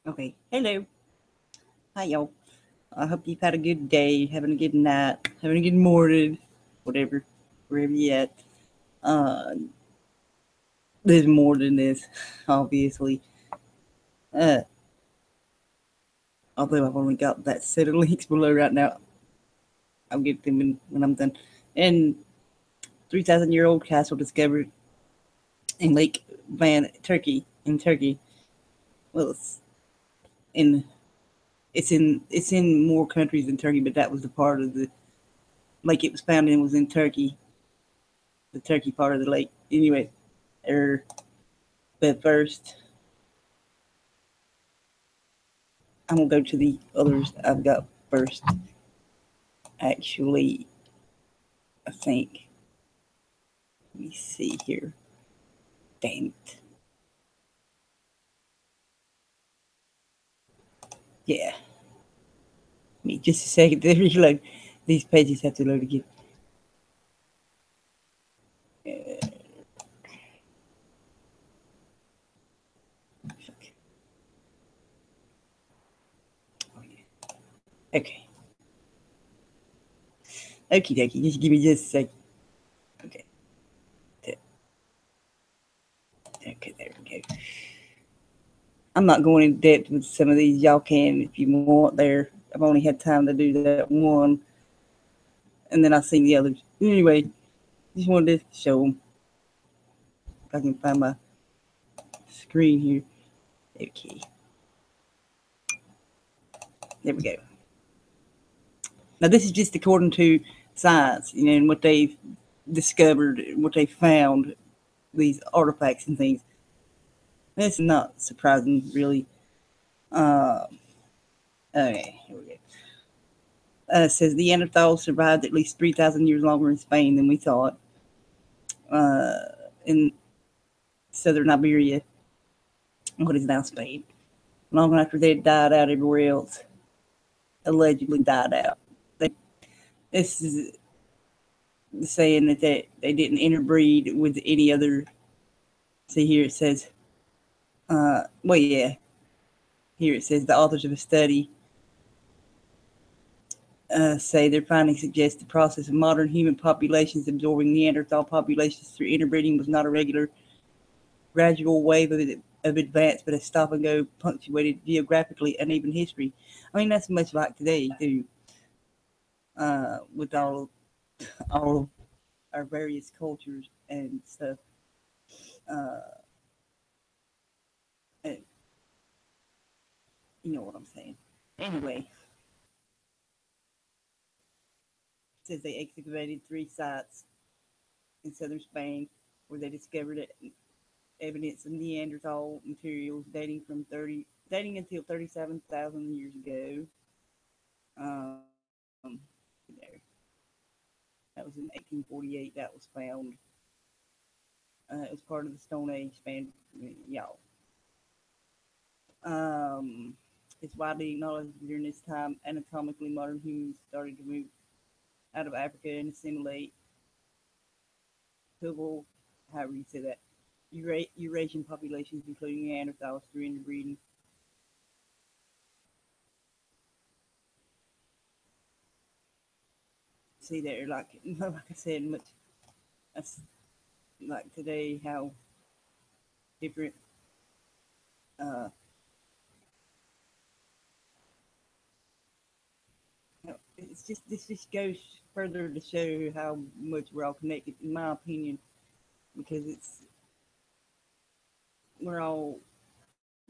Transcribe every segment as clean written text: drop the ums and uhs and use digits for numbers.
Okay. Hello. Hi, y'all. I hope you've had a good day, having a good night, having a good morning, whatever, wherever you at. Uh, there's more than this, obviously. Uh, Although I've only got that set of links below right now. I'll get them when I'm done. And 3,000-year-old castle discovered in Lake Van, Turkey. In Turkey, well, in it's in more countries than Turkey, but that was the part of the lake it was found in was in Turkey, the Turkey part of the lake. Anyway, er, but first I'm gonna go to the others I've got first. Actually, I think. Let me see here. Damn it. Yeah. Me just a second to reload. These pages have to load again. Uh, okay. Okie dokie. Just give me just a second. Okay. Okay, there we go. I'm not going in depth with some of these. Y'all can if you want there. I've only had time to do that one, and then I've seen the others. Anyway, just wanted to show them. If I can find my screen here. Okay, there we go. Now this is just according to science, and what they've discovered, what they found, these artifacts and things. It's not surprising, really. Uh, okay, here we go. It says the Neanderthals survived at least 3,000 years longer in Spain than we thought. Uh, in southern Iberia, what is now Spain, long after they had died out everywhere else, allegedly died out. They, this is saying that they didn't interbreed with any other. See here it says, well, yeah, here it says the authors of a study say their findings suggest the process of modern human populations absorbing Neanderthal populations through interbreeding was not a regular, gradual wave of advance, but a stop and go punctuated geographically uneven history. I mean, that's much like today, too, with all of our various cultures and stuff. Uh, and you know what I'm saying. Anyway, it says they excavated 3 sites in southern Spain where they discovered evidence of Neanderthal materials dating until 37,000 years ago. There. That was in 1848. That was found. It was part of the Stone Age span. Y'all. Um, it's widely acknowledged that during this time, anatomically modern humans started to move out of Africa and assimilate civil, however you say that, Eurasian populations, including Neanderthals, through interbreeding. See there, like I said, much that's like today how different. Uh, it's just this just goes further to show how much we're all connected, in my opinion, because we're all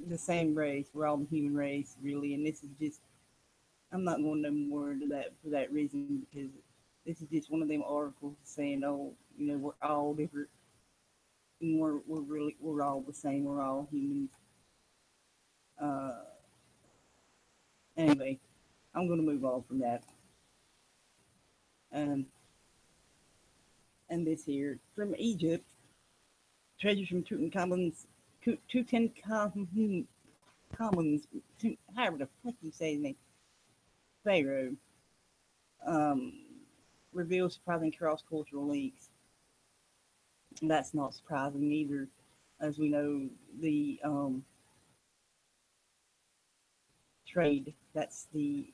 the same race. We're all the human race, really, and this is just. I'm not going no more into that for that reason because this is just one of them articles saying, oh, we're all different. And we're all the same. We're all humans. Uh, anyway, I'm going to move on from that. Um, and this here from Egypt, treasures from Tutankhamun's, however the fuck you say his name, Pharaoh, um, reveals surprising cross-cultural links. That's not surprising either, as we know the trade. That's the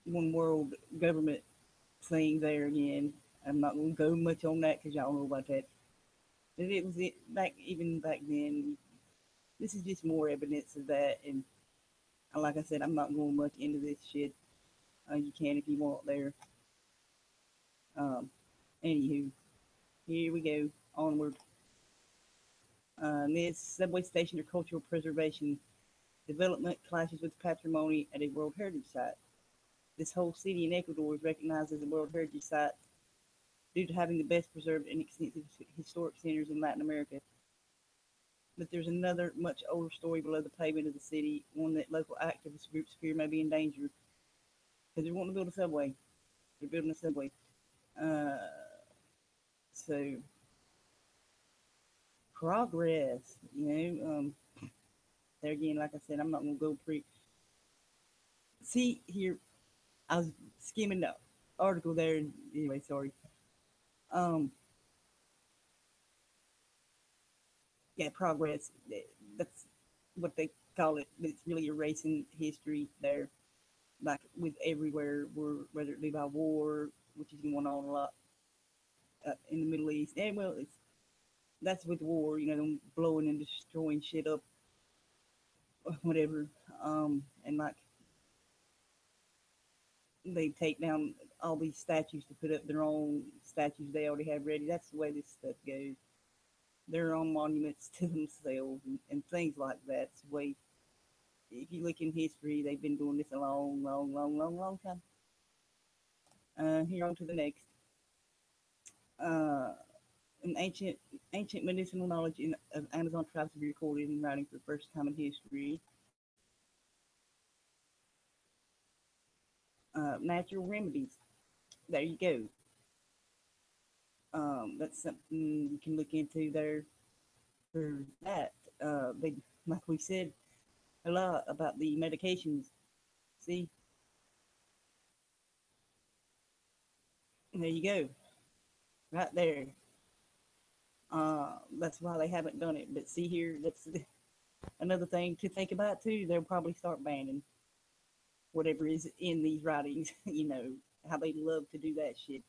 one world government thing there again. I'm not going to go much on that because y'all know about that. But it was back even back then. This is just more evidence of that. And like I said, I'm not going much into this shit. You can if you want there. Um, Anywho, here we go. Onward. This subway station or cultural preservation development clashes with patrimony at a World Heritage Site. This whole city in Ecuador is recognized as a World Heritage Site due to having the best preserved and extensive historic centers in Latin America. But there's another much older story below the pavement of the city, one that local activist groups fear may be in danger because they're wanting to build a subway. They're building a subway. Uh, so progress, there again, like I said, I'm not gonna go pre. See here, I was skimming the article there. Anyway, sorry. Um, yeah, progress. That's what they call it. But it's really erasing history there, like with everywhere, whether it be by war, which is going on a lot in the Middle East. And well, that's with war. Them blowing and destroying shit up, whatever. And like they take down all these statues to put up their own statues they already have ready. That's the way this stuff goes. Their own monuments to themselves and things like that. It's the way, if you look in history, they've been doing this a long, long, long, long, long time. Here on to the next. Uh, an ancient medicinal knowledge of Amazon tribes to be recorded in writing for the first time in history. Natural remedies. There you go. That's something you can look into there for that. They, like we said a lot about the medications. See, there you go, right there. That's why they haven't done it. But see here, that's another thing to think about too. They'll probably start banning whatever is in these writings. How they love to do that shit.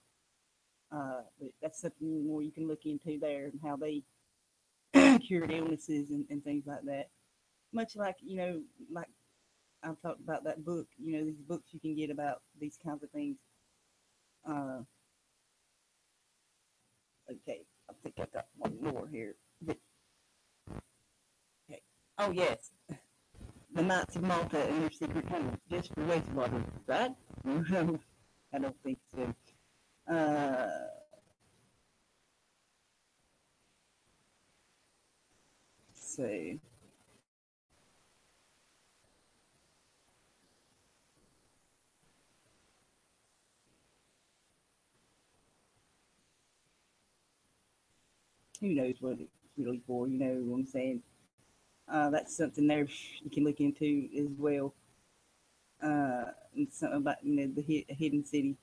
But that's something more you can look into there and how they cured illnesses and things like that. Much like like I've talked about that book. These books you can get about these kinds of things. Uh, okay, I think I got one more here. Okay. Oh yes, the Knights of Malta and their secret tunnels, just for wastewater, right? I don't think so. Uh, so who knows what it's really for? You know what I'm saying? That's something there you can look into as well. And something about the hidden city.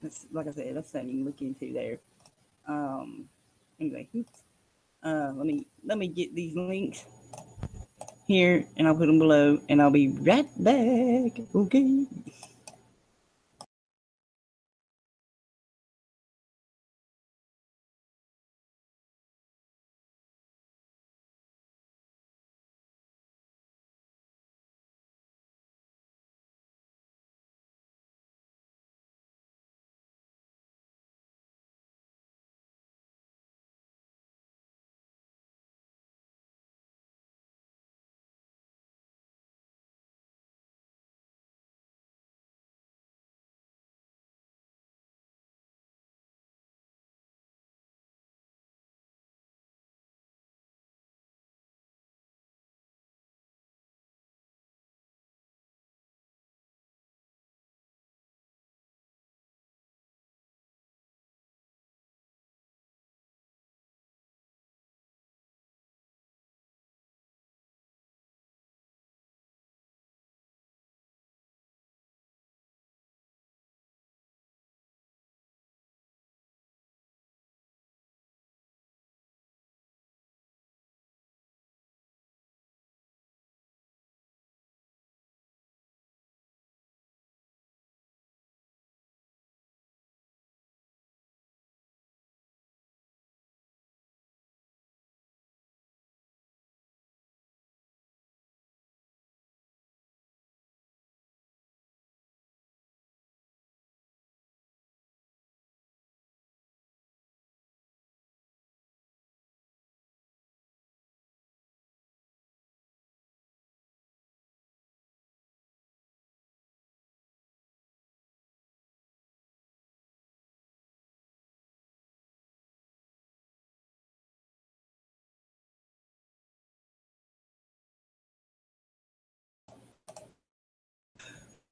That's like I said, that's something you can look into there. Um, anyway, oops. Let me get these links here, and I'll put them below, and I'll be right back. Okay.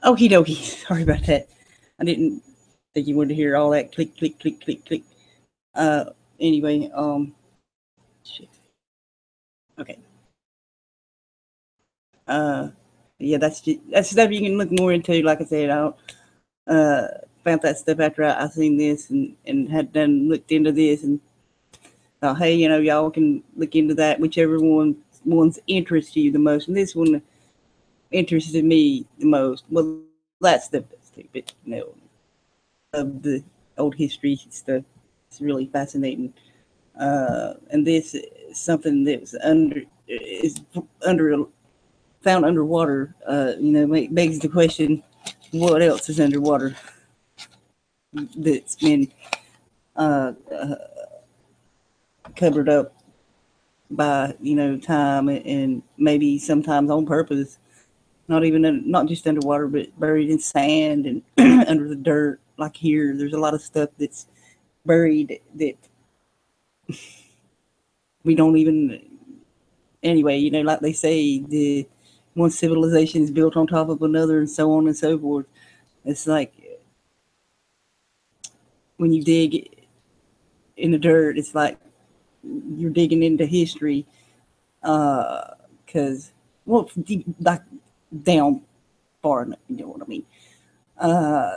Okie dokie. Sorry about that. I didn't think you wanted to hear all that click, click, click, click, click. Anyway, shit. Okay. Yeah, that's stuff you can look more into. Like I said, I don't, found that stuff after I seen this and had done looked into this and thought, hey, you know, y'all can look into that, whichever one's interests you the most. And this one interested me the most. Well, that stuff is stupid, you know, of the old history stuff. It's really fascinating. And this is something that was under found underwater. You know, begs the question, what else is underwater that's been uh, uh, covered up by, you know, time and maybe sometimes on purpose. Not just underwater, but buried in sand and under the dirt. Like here, there's a lot of stuff that's buried that we don't even. Anyway, you know, like they say, the one civilization is built on top of another, and so on and so forth. It's like when you dig in the dirt, it's like you're digging into history. Because well, deep, like down far enough, you know what I mean.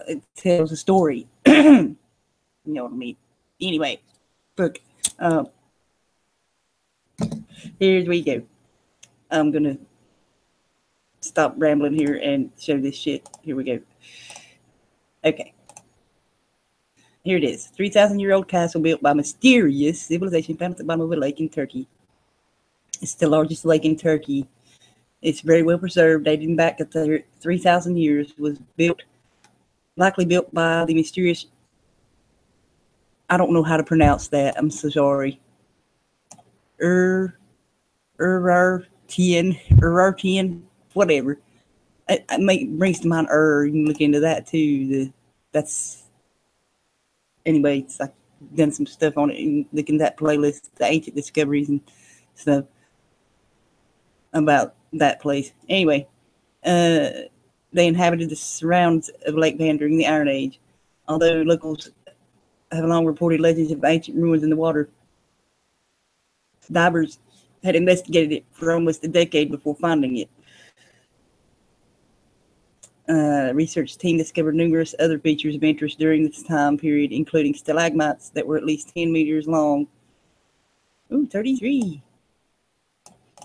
It tells a story. You know what I mean. Anyway, look, uh, here we go. I'm gonna stop rambling here and show this shit. Here we go. Okay, here it is. 3,000-year-old castle built by mysterious civilization found at the bottom of a lake in Turkey. It's the largest lake in Turkey. It's very well preserved, dating back to 3,000 years. Was likely built by the mysterious. I don't know how to pronounce that. I'm so sorry. Urartian, whatever. It brings to mind You can look into that too. That's anyway. It's like done some stuff on it and look in that playlist, the ancient discoveries and stuff about that place. Anyway, they inhabited the surrounds of Lake Van during the Iron Age. Although locals have long reported legends of ancient ruins in the water, divers had investigated it for almost a decade before finding it. Research team discovered numerous other features of interest during this time period, including stalagmites that were at least 10 meters long. Ooh, 33.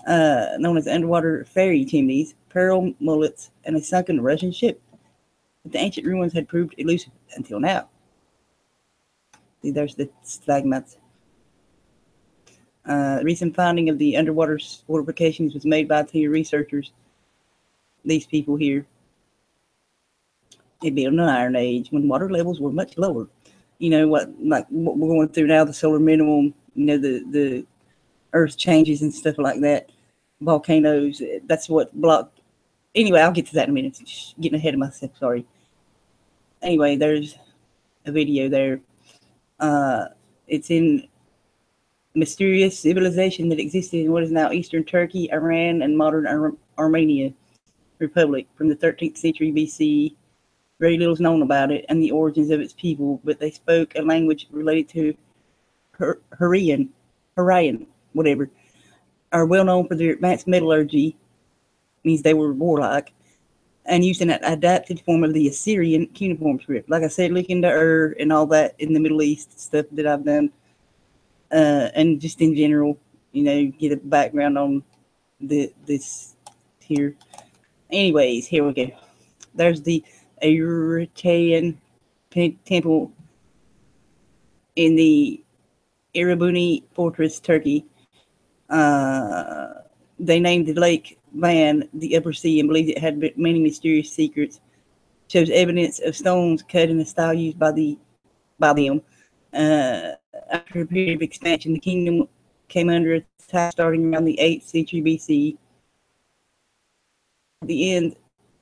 Known as underwater fairy chimneys, pearl mullets, and a sunken Russian ship. But the ancient ruins had proved elusive until now. See, there's the stalagmites. Recent finding of the underwater fortifications was made by two researchers. These people here. They built in the Iron Age when water levels were much lower. You know what, like what we're going through now, the solar minimum. You know, the Earth changes and stuff like that. Volcanoes. That's what blocked. Anyway, I'll get to that in a minute. Just getting ahead of myself. Sorry. Anyway, there's a video there. It's in mysterious civilization that existed in what is now eastern Turkey, Iran, and modern Armenia Republic from the 13th century BC. Very little is known about it and the origins of its people, but they spoke a language related to Hurrian, whatever, are well known for their advanced metallurgy, means they were warlike, and used an adapted form of the Assyrian cuneiform script. Like I said, look into and all that in the Middle East stuff that I've done, and just in general, you know, get a background on this here. Anyways, here we go. There's the Urartu temple in the Erebuni Fortress, Turkey. They named the lake Van, the upper sea, and believed it had many mysterious secrets. Shows evidence of stones cut in the style used by them. After a period of expansion, the kingdom came under attack starting around the 8th century BC. At the end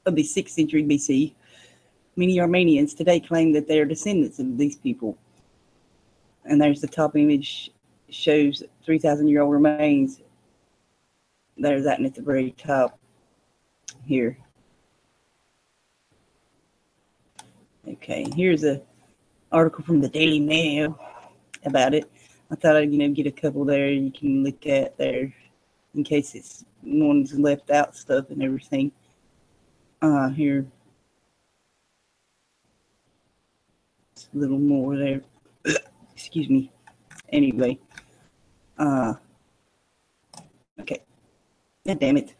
of the 6th century BC, many Armenians today claim that they are descendants of these people. And there's the top image, shows 3,000-year-old remains. There's that, and at the very top here. Okay, here's a article from the Daily Mail about it. I thought I'd, get a couple there you can look at there in case it's one's left out stuff and everything. Here, it's a little more there. Excuse me. Anyway, okay. God damn it.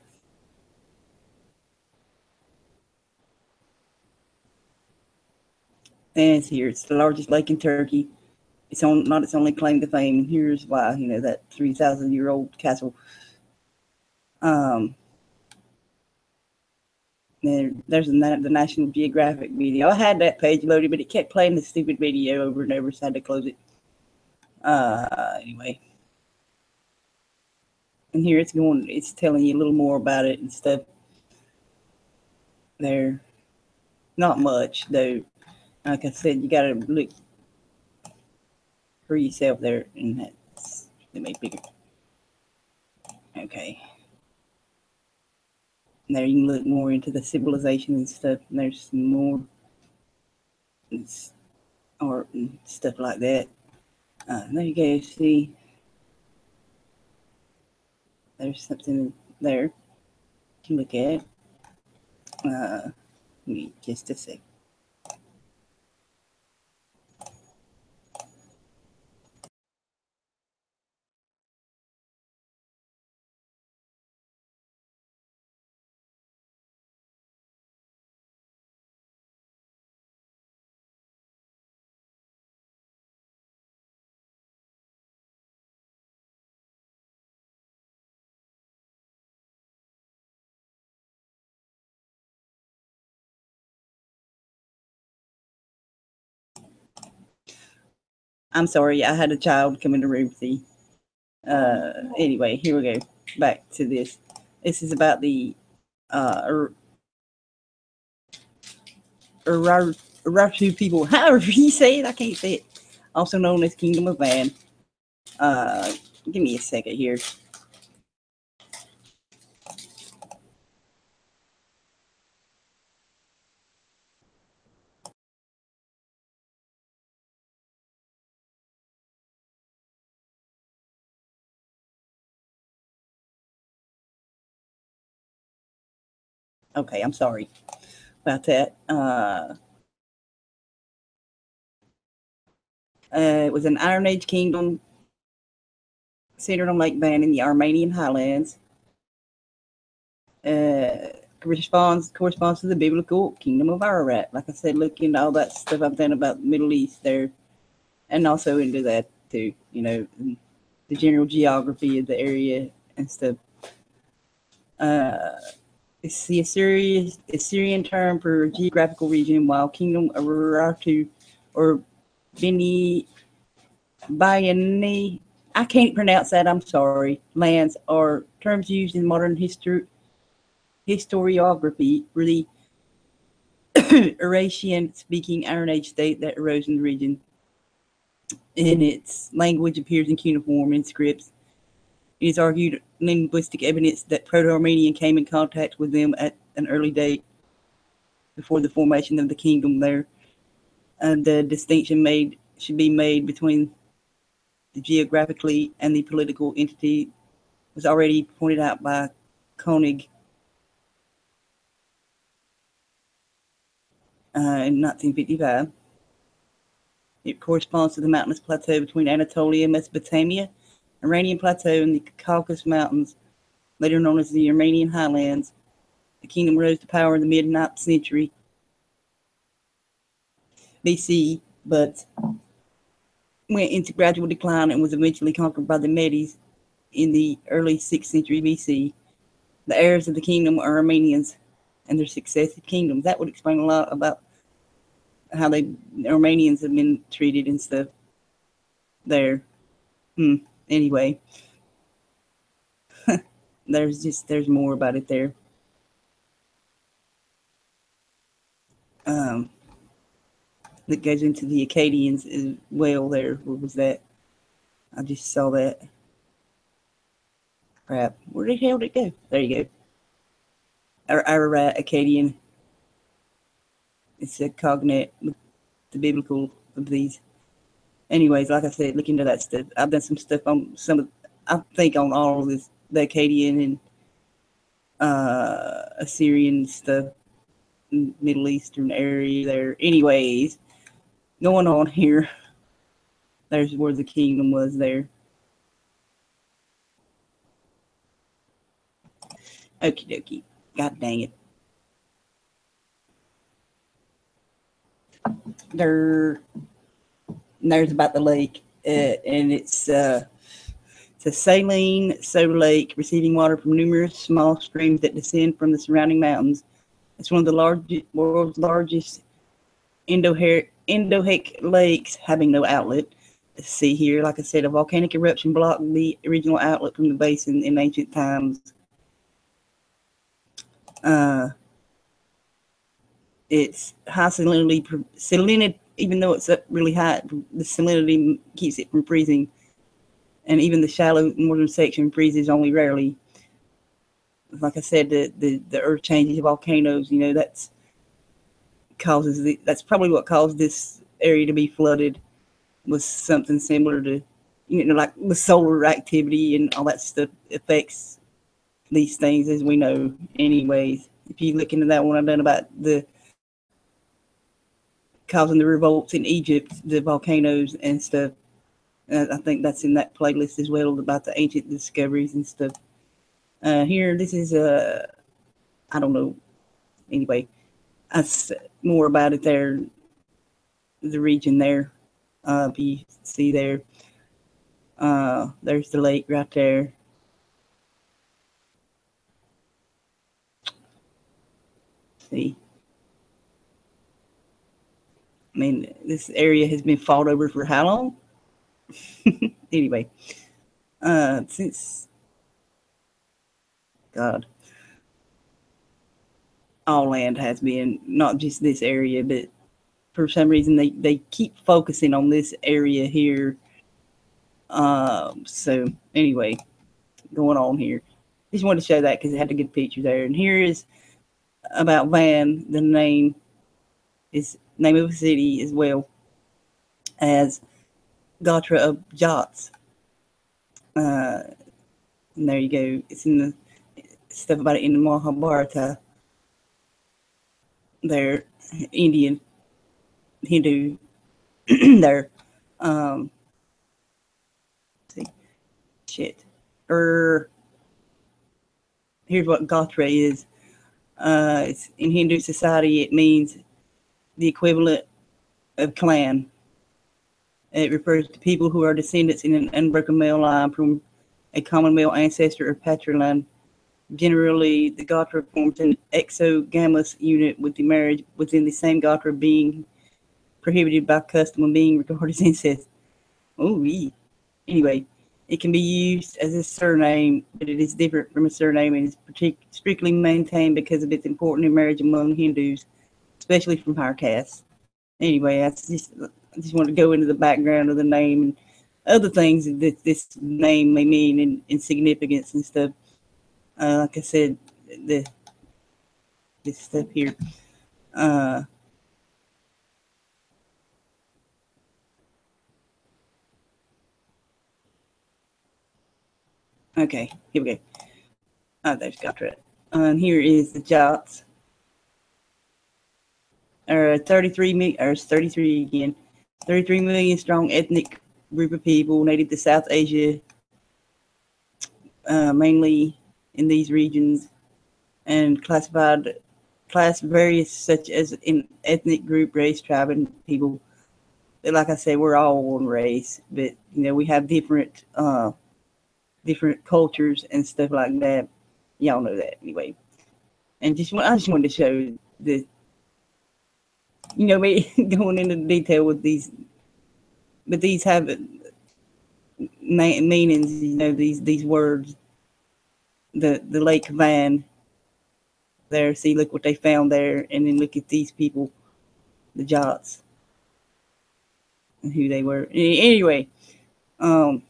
And it's here. It's the largest lake in Turkey. It's not its only claim to fame. And here's why. That 3,000-year-old castle. There's the National Geographic video. I had that page loaded, but it kept playing the stupid video over and over, so I had to close it. Anyway. And here it's telling you a little more about it and stuff. There. Not much, though. Like I said, you got to look for yourself there, and that's let me bigger. Okay. There you can look more into the civilization and stuff. And there's some more art and stuff like that. There you go. See, there's something there you can look at. Give me just a sec. I'm sorry, I had a child come in the room. See. Anyway, here we go. Back to this. This is about the Urartu people. However you say it, I can't say it. Also known as Kingdom of Van. Give me a second here. Okay, I'm sorry about that. It was an Iron Age kingdom centered on Lake Van in the Armenian highlands. Corresponds to the biblical kingdom of Ararat. Like I said, look into all that stuff I've done about the Middle East there, and also into that too. The general geography of the area and stuff. It's the Assyrian term for geographical region, while Kingdom of Urartu or Bini Bayani, I can't pronounce that, I'm sorry, lands are terms used in modern historiography for the Eurasian-speaking Iron Age state that arose in the region. And its language appears in cuneiform and scripts. It is argued linguistic evidence that Proto-Armenian came in contact with them at an early date before the formation of the kingdom there. And the distinction should be made between the geographically and the political entity was already pointed out by Koenig in 1955. It corresponds to the mountainous plateau between Anatolia and Mesopotamia, Iranian Plateau, and the Caucasus Mountains, later known as the Armenian Highlands. The kingdom rose to power in the mid-9th century BC, but went into gradual decline and was eventually conquered by the Medes in the early 6th century BC. The heirs of the kingdom are Armenians and their successive kingdoms. That would explain a lot about how the Armenians have been treated and stuff there. Anyway, there's more about it there. That goes into the Akkadians as well there. What was that? I just saw that. Crap. Where the hell did it go? There you go. Ararat, Akkadian. it's a cognate with the biblical of these. Anyways, like I said, look into that stuff. I've done some stuff on some of, I think on all of this, the Akkadian and Assyrian stuff, Middle Eastern area there. Anyways, going on here, there's where the kingdom was there. Okie dokie. God dang it. There's about the lake, and it's a saline soda lake receiving water from numerous small streams that descend from the surrounding mountains. It's one of the world's largest endorheic lakes, having no outlet. Let's see here, like I said, a volcanic eruption blocked the original outlet from the basin in ancient times. It's high salinity, even though it's up really high, the salinity keeps it from freezing. And even the shallow northern section freezes only rarely. Like I said, the earth changes, volcanoes, that's probably what caused this area to be flooded, was something similar to, like the solar activity and all that stuff affects these things, as we know. Anyways, if you look into that one I've done about the causing the revolts in Egypt, the volcanoes and stuff, I think that's in that playlist as well, about the ancient discoveries and stuff. Here, this is I don't know. Anyway, that's more about it there. The region there, if you see there, there's the lake right there. See, I mean, this area has been fought over for how long? Anyway, since God, all land has been, not just this area, but for some reason they keep focusing on this area here. So anyway, going on here, just wanted to show that because it had a good picture there. And here is about Van. The name is name of a city as well as gotra of Jats. And there you go. It's in the stuff about it in the Mahabharata. They're Indian, Hindu. They're see, shit. Here's what gotra is. It's in Hindu society. It means the equivalent of clan. It refers to people who are descendants in an unbroken male line from a common male ancestor or patriline. Generally, the gotra forms an exogamous unit, with the marriage within the same gotra being prohibited by custom and being regarded as incest. Oh, yeah. Anyway, it can be used as a surname, but it is different from a surname and is strictly maintained because of its importance in marriage among Hindus, especially from higher castes. Anyway, I just want to go into the background of the name and other things that this name may mean in significance and stuff. Like I said, this stuff here. Okay, here we go. There's gotra. And here is the Jats. 33 again. 33 million strong ethnic group of people native to South Asia, mainly in these regions, and class various such as in ethnic group, race, tribe, and people. But like I said, we're all one race, but we have different cultures and stuff like that. Y'all know that anyway. And I just wanted to show the, me going into detail with these, but these have meanings. These words. The Lake Van. There, see, look what they found there, and then look at these people, the Jats, and who they were. Anyway, I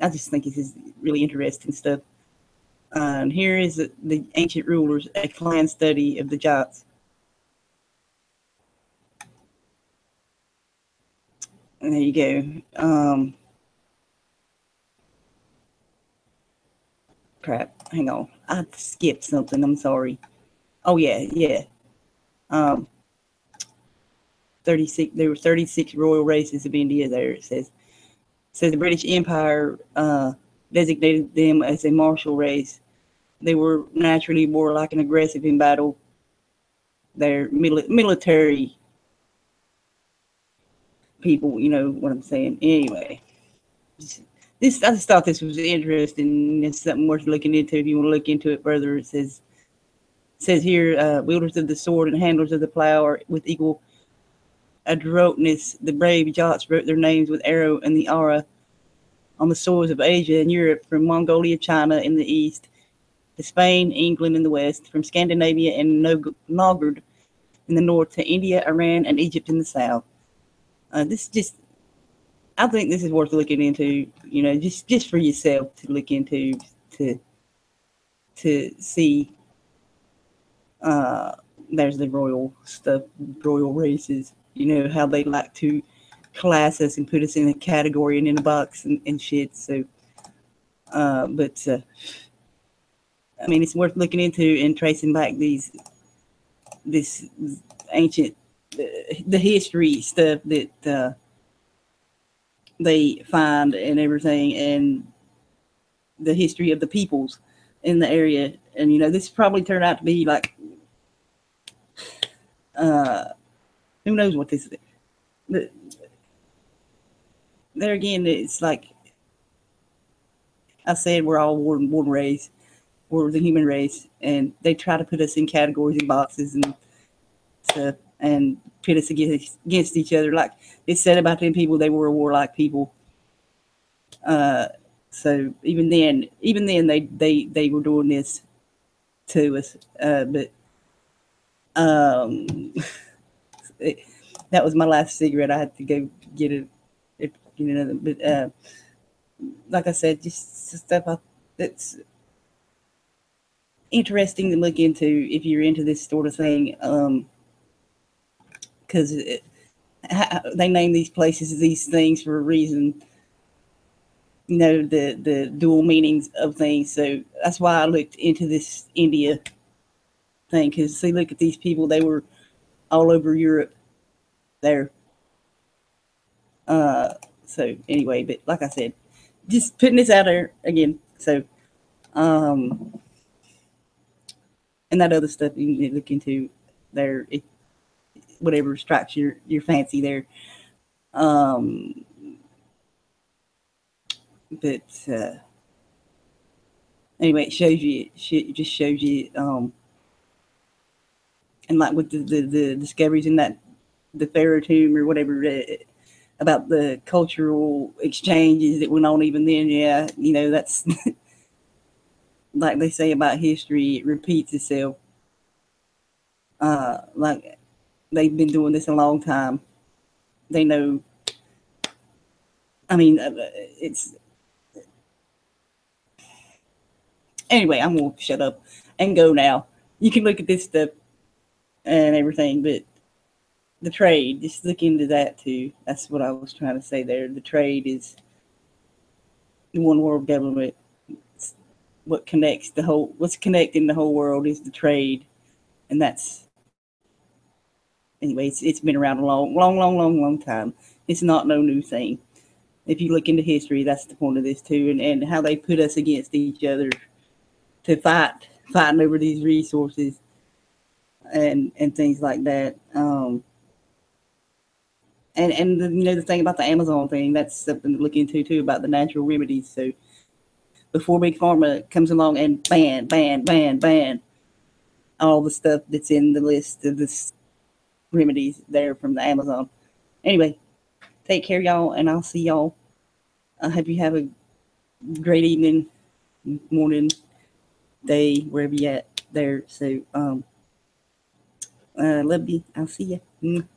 just think this is really interesting stuff. And here is the ancient rulers, a clan study of the Jats. There you go. Crap. Hang on. I skipped something. I'm sorry. Oh yeah, yeah. Um, 36. There were 36 royal races of India. There it says the British Empire designated them as a martial race. They were naturally more like an aggressive in battle. They're military people. You know what I'm saying? Anyway, this I just thought this was interesting. It's something worth looking into if you want to look into it further. It says here, wielders of the sword and handlers of the plow are with equal adroitness. The brave Jats wrote their names with arrow and the ara on the soils of Asia and Europe, from Mongolia, China in the east, to Spain, England in the west, from Scandinavia and Novgorod in the north to India, Iran, and Egypt in the south. This just, I think this is worth looking into. You know, just for yourself to look into to see. There's the royal stuff, royal races. You know how they like to class us and put us in a category and in a box and shit. So, but I mean, it's worth looking into and tracing back this ancient the history stuff that they find and everything, and the history of the peoples in the area. And you know, this probably turned out to be like who knows what this is. But there again, it's like I said, we're all one race. We're the human race, and they try to put us in categories and boxes and stuff, and pit us against each other. Like it said about them people, they were a warlike people. So even then, they were doing this to us. But it, that was my last cigarette. I had to go get it. You know, but like I said, just stuff that's interesting to look into if you're into this sort of thing. Because they name these places these things for a reason. You know, the dual meanings of things. So that's why I looked into this India thing. Because see, look at these people; they were all over Europe there. So anyway, but like I said, just putting this out there again. So, um, and that other stuff you can look into there, whatever strikes your fancy there. Um, but anyway, it shows you, it just shows you, and like with the discoveries in that the Pharaoh tomb or whatever. About the cultural exchanges that went on even then, yeah, you know, that's like they say about history, it repeats itself. Like they've been doing this a long time. They know. I mean, it's anyway. I'm gonna shut up and go now. You can look at this stuff and everything, but the trade, just look into that too. That's what I was trying to say there. The trade is the one world government. It's what connects the whole. What's connecting the whole world is the trade, and that's anyway. It's been around a long time. It's not no new thing. If you look into history, that's the point of this too, and how they put us against each other to fighting over these resources and things like that. And you know, the thing about the Amazon thing, that's something to look into too, about the natural remedies. So before big pharma comes along and ban all the stuff that's in the list of this remedies there from the Amazon. Anyway, take care, y'all, and I'll see y'all. I hope you have a great evening, morning, day, wherever you at there. So love you. I'll see you.